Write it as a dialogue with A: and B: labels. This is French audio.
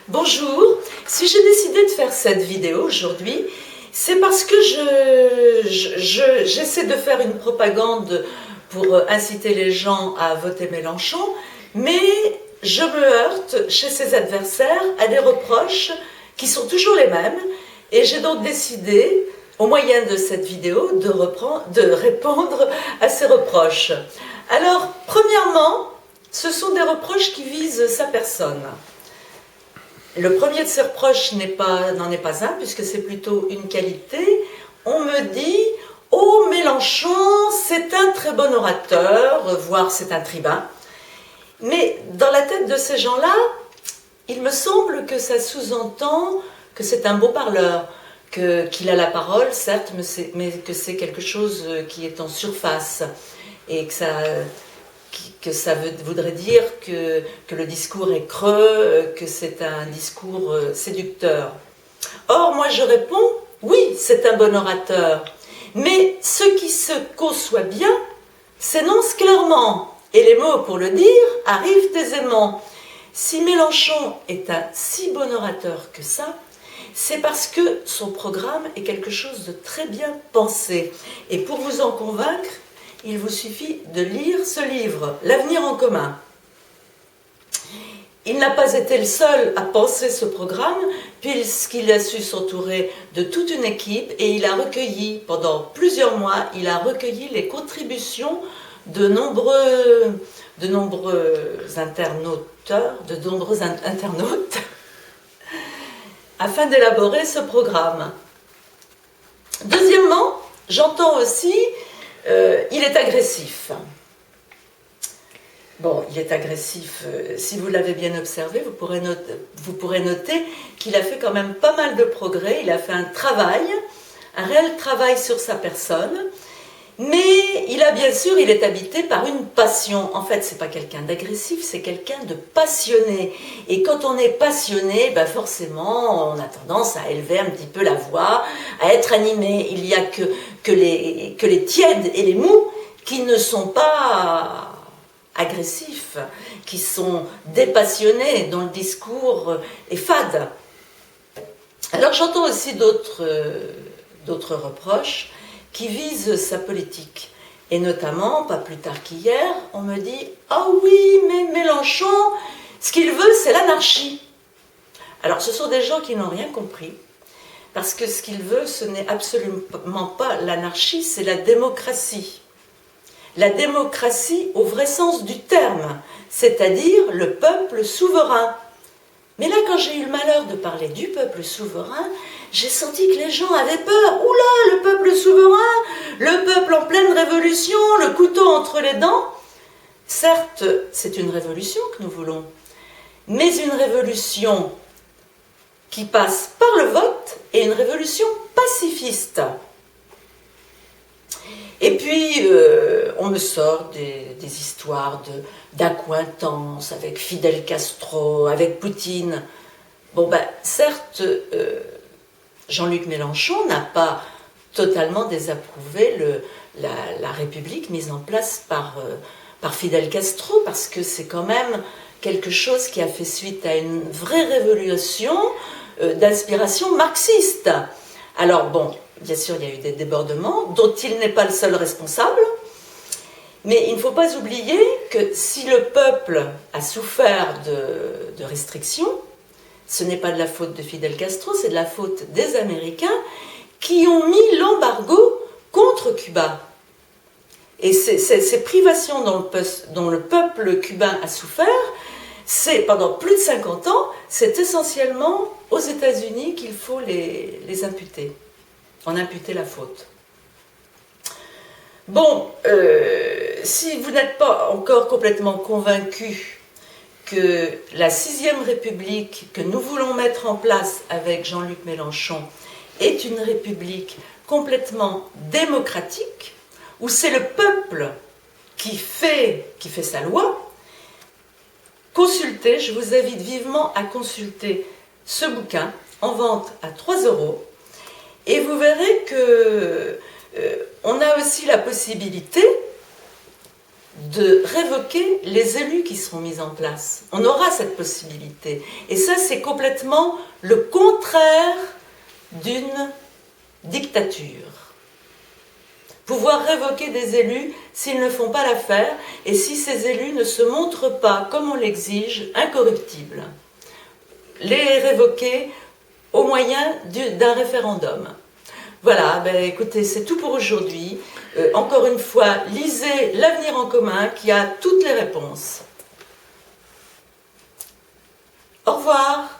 A: Bonjour, si j'ai décidé de faire cette vidéo aujourd'hui, c'est parce que j'essaie de faire une propagande pour inciter les gens à voter Mélenchon, mais je me heurte chez ses adversaires à des reproches qui sont toujours les mêmes, et j'ai donc décidé, au moyen de cette vidéo, de répondre à ces reproches. Alors, premièrement, ce sont des reproches qui visent sa personne. Le premier de ces reproches n'en est pas un, puisque c'est plutôt une qualité. On me dit « Oh, Mélenchon, c'est un très bon orateur, voire c'est un tribun ». Mais dans la tête de ces gens-là, il me semble que ça sous-entend que c'est un beau parleur, qu'il a la parole, certes, mais que c'est quelque chose qui est en surface, et que ça voudrait dire que le discours est creux, que c'est un discours séducteur. Or, moi je réponds, oui, c'est un bon orateur, mais ce qui se conçoit bien s'énonce clairement, et les mots pour le dire arrivent aisément. Si Mélenchon est un si bon orateur que ça, c'est parce que son programme est quelque chose de très bien pensé. Et pour vous en convaincre, il vous suffit de lire ce livre, L'avenir en commun. Il n'a pas été le seul à penser ce programme, puisqu'il a su s'entourer de toute une équipe et il a recueilli, pendant plusieurs mois, il a recueilli les contributions de nombreux internautes, afin d'élaborer ce programme. Deuxièmement, j'entends aussi il est agressif. Bon, il est agressif, si vous l'avez bien observé, vous pourrez noter qu'il a fait quand même pas mal de progrès, il a fait un réel travail sur sa personne, mais il est habité par une passion. En fait, c'est pas quelqu'un d'agressif, c'est quelqu'un de passionné. Et quand on est passionné, ben forcément, on a tendance à élever un petit peu la voix, à être animé. Il n'y a que les tièdes et les mous qui ne sont pas agressifs, qui sont dépassionnés, dont le discours est fade. Alors j'entends aussi d'autres reproches qui visent sa politique. Et notamment, pas plus tard qu'hier, on me dit « Ah oui, mais Mélenchon, ce qu'il veut, c'est l'anarchie ». Alors ce sont des gens qui n'ont rien compris, parce que ce qu'il veut, ce n'est absolument pas l'anarchie, c'est la démocratie. La démocratie au vrai sens du terme, c'est-à-dire le peuple souverain. Mais là, quand j'ai eu le malheur de parler du peuple souverain, j'ai senti que les gens avaient peur. Oula, le peuple souverain, le peuple en pleine révolution, le couteau entre les dents. Certes, c'est une révolution que nous voulons, mais une révolution qui passe par le vote et une révolution pacifiste. Et puis, on me sort des histoires d'accointances avec Fidel Castro, avec Poutine. Bon, ben, certes, Jean-Luc Mélenchon n'a pas totalement désapprouvé la République mise en place par Fidel Castro, parce que c'est quand même quelque chose qui a fait suite à une vraie révolution d'inspiration marxiste. Alors bon, bien sûr, il y a eu des débordements dont il n'est pas le seul responsable, mais il ne faut pas oublier que si le peuple a souffert de restrictions, ce n'est pas de la faute de Fidel Castro, c'est de la faute des Américains qui ont mis l'embargo contre Cuba. Et ces privations dont le peuple cubain a souffert, c'est pendant plus de 50 ans, c'est essentiellement aux États-Unis qu'il faut les imputer. En imputer la faute. Bon, si vous n'êtes pas encore complètement convaincu que la 6e République que nous voulons mettre en place avec Jean-Luc Mélenchon est une république complètement démocratique, où c'est le peuple qui fait sa loi, consultez, je vous invite vivement à consulter ce bouquin en vente à 3 €. Et vous verrez que on a aussi la possibilité de révoquer les élus qui seront mis en place. On aura cette possibilité. Et ça, c'est complètement le contraire d'une dictature. Pouvoir révoquer des élus s'ils ne font pas l'affaire et si ces élus ne se montrent pas, comme on l'exige, incorruptibles. Les révoquer au moyen d'un référendum. Voilà, ben écoutez, c'est tout pour aujourd'hui. Encore une fois, lisez L'Avenir en commun qui a toutes les réponses. Au revoir.